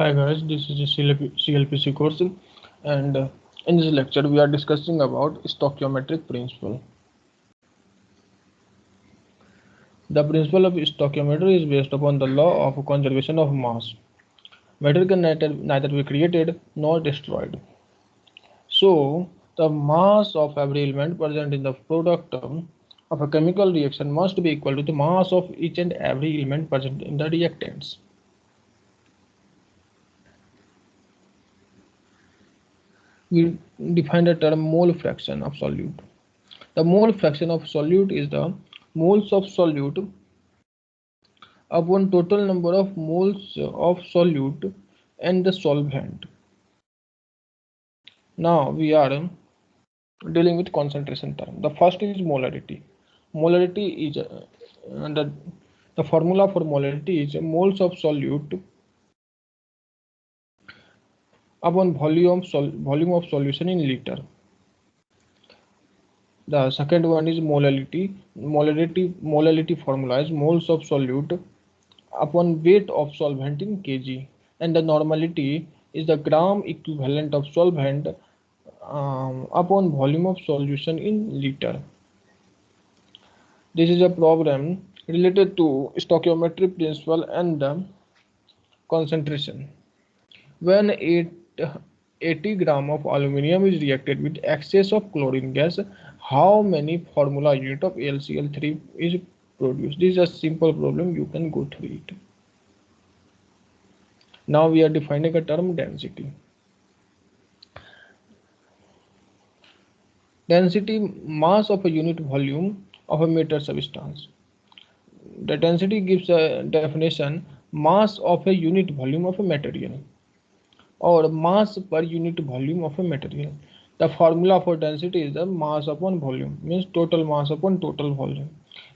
Hi guys, this is a CLPC course, and in this lecture we are discussing about stoichiometric principle. The principle of stoichiometry is based upon the law of conservation of mass. Matter can neither be created nor destroyed. So, the mass of every element present in the product of a chemical reaction must be equal to the mass of each and every element present in the reactants. We define the term mole fraction of solute. The mole fraction of solute is the moles of solute upon total number of moles of solute and the solvent. Now we are dealing with concentration term. The first is molarity. Molarity is the formula for molarity is moles of solute upon volume of solution in liter. The second one is molality. Molality formula is moles of solute upon weight of solvent in kg, and the normality is the gram equivalent of solvent upon volume of solution in liter. This is a problem related to stoichiometric principle and the concentration. When 80 gram of aluminium is reacted with excess of chlorine gas, how many formula unit of AlCl3 is produced? This is a simple problem, you can go through it. Now we are defining a term density. Density, mass of a unit volume of a meter substance. The density gives a definition, mass of a unit volume of a material, or mass per unit volume of a material. The formula for density is the mass upon volume, means total mass upon total volume,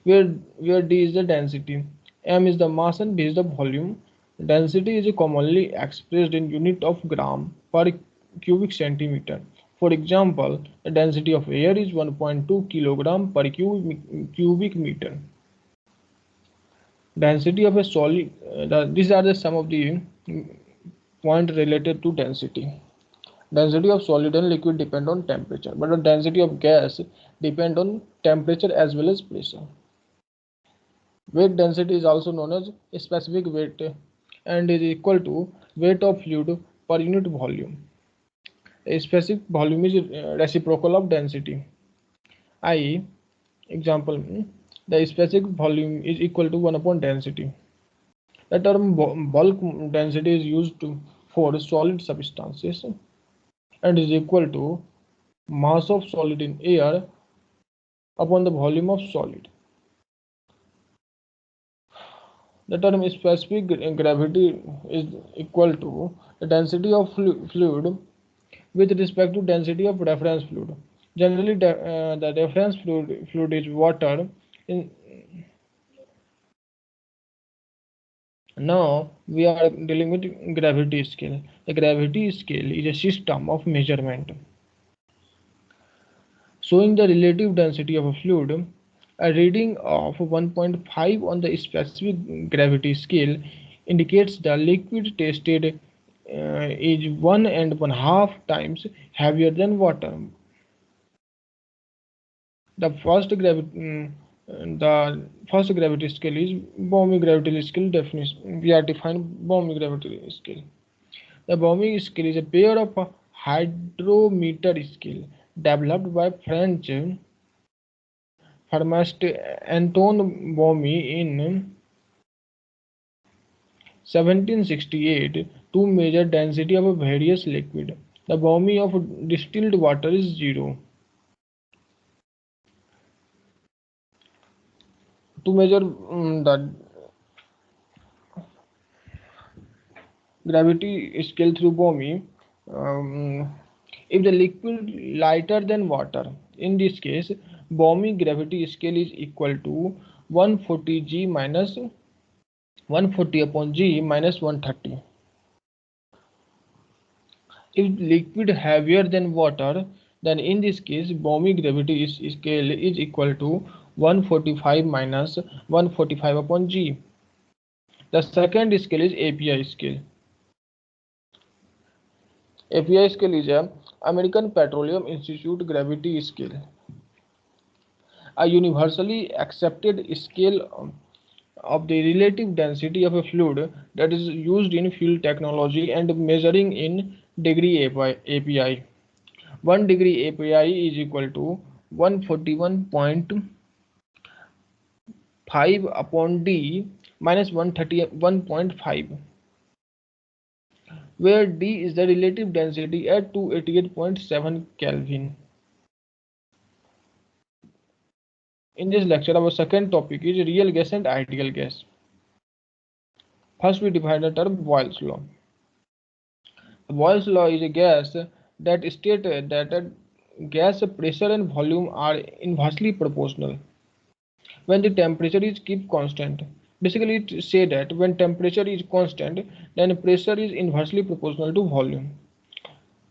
where D is the density, M is the mass, and B is the volume. Density is commonly expressed in unit of gram per cubic centimeter. For example, the density of air is 1.2 kilogram per cubic meter. Density of a solid, these are the some of the points related to density. Density of solid and liquid depend on temperature, but the density of gas depend on temperature as well as pressure. Weight density is also known as specific weight and is equal to weight of fluid per unit volume. A specific volume is reciprocal of density, i.e., example, the specific volume is equal to 1 upon density. The term bulk density is used for solid substances and is equal to mass of solid in air upon the volume of solid. The term specific gravity is equal to the density of fluid with respect to density of reference fluid. Generally, the reference fluid is water. Now we are dealing with gravity scale. The gravity scale is a system of measurement showing the relative density of a fluid. A reading of 1.5 on the specific gravity scale indicates the liquid tested is 1.5 times heavier than water. The first gravity scale is Bohme gravity scale definition. We are defining Bohme gravity scale. The Bohme scale is a pair of hydrometer scale developed by French pharmacist Antoine Bohme in 1768 to measure density of a various liquid. The Bohme of distilled water is 0. To measure the gravity scale through Bohme, if the liquid lighter than water, in this case, Bohme gravity scale is equal to 140 G minus 140 upon G minus 130. If liquid heavier than water, then in this case, Bohme gravity scale is equal to 145 minus 145 upon G. The second scale is API scale. API scale is a American Petroleum Institute gravity scale, a universally accepted scale of the relative density of a fluid that is used in fuel technology and measuring in degree API. 1 degree API is equal to 141.5 upon D minus 131.5, where D is the relative density at 288.7 Kelvin. In this lecture, our second topic is real gas and ideal gas. First, we define the term Boyle's law. Boyle's law is a gas that states that a gas pressure and volume are inversely proportional when the temperature is kept constant. Basically, it say that when temperature is constant, then pressure is inversely proportional to volume.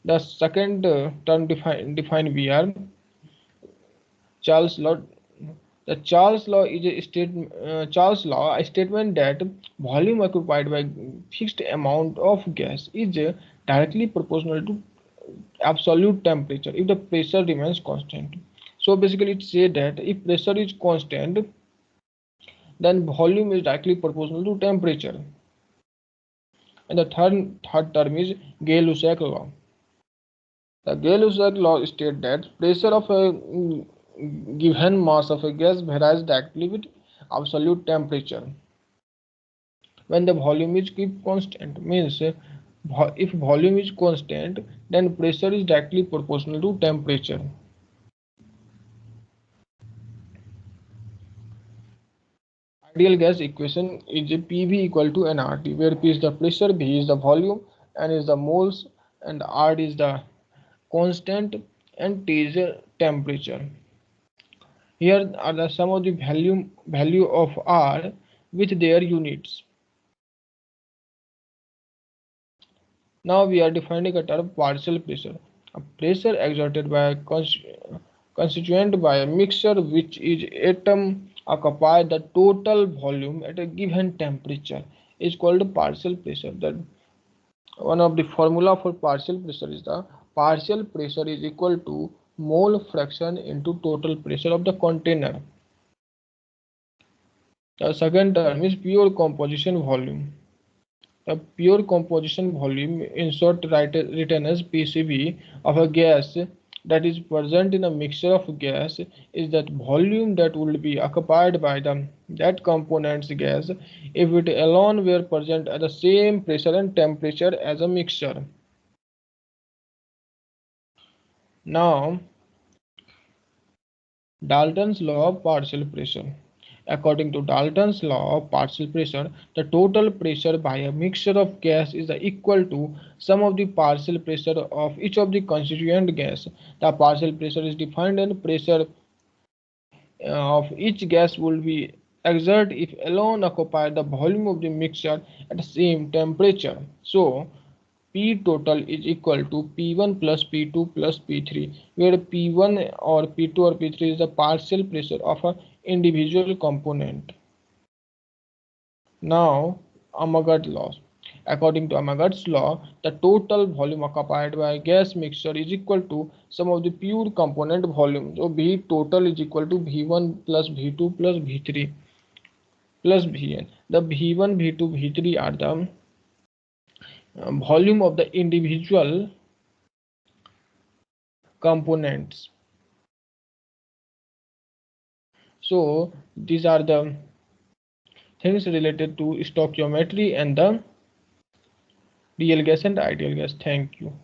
The second term define we are Charles law. The Charles law is a statement that volume occupied by fixed amount of gas is directly proportional to absolute temperature if the pressure remains constant. So basically, it says that if pressure is constant, then volume is directly proportional to temperature. And the third term is Gay-Lussac law. The Gay-Lussac law states that pressure of a given mass of a gas varies directly with absolute temperature when the volume is kept constant. Means if volume is constant, then pressure is directly proportional to temperature. Ideal gas equation is PV equal to nRT, where P is the pressure, V is the volume, N is the moles, and R is the constant, and T is the temperature. Here are the some of the value of R with their units. Now we are defining a term partial pressure. A pressure exerted by a constituent by a mixture which is atom occupy the total volume at a given temperature is called partial pressure. That one of the formula for partial pressure is the partial pressure is equal to mole fraction into total pressure of the container. The second term is pure composition volume. The pure composition volume, in short written as PCV, of a gas that is present in a mixture of gas is that volume that will be occupied by that component's gas if it alone were present at the same pressure and temperature as a mixture. Now, Dalton's law of partial pressure. According to Dalton's law of partial pressure, the total pressure by a mixture of gas is equal to sum of the partial pressure of each of the constituent gas. The partial pressure is defined as pressure of each gas will be exert if alone occupy the volume of the mixture at the same temperature. So, P total is equal to P1 plus P2 plus P3, where P1 or P2 or P3 is the partial pressure of an individual component. Now, Amagat law. According to Amagat's law, the total volume occupied by a gas mixture is equal to sum of the pure component volume. So, V total is equal to V1 plus V2 plus V3 plus Vn. The V1, V2, V3 are the volume of the individual components. So these are the things related to stoichiometry and the real gas and ideal gas. Thank you.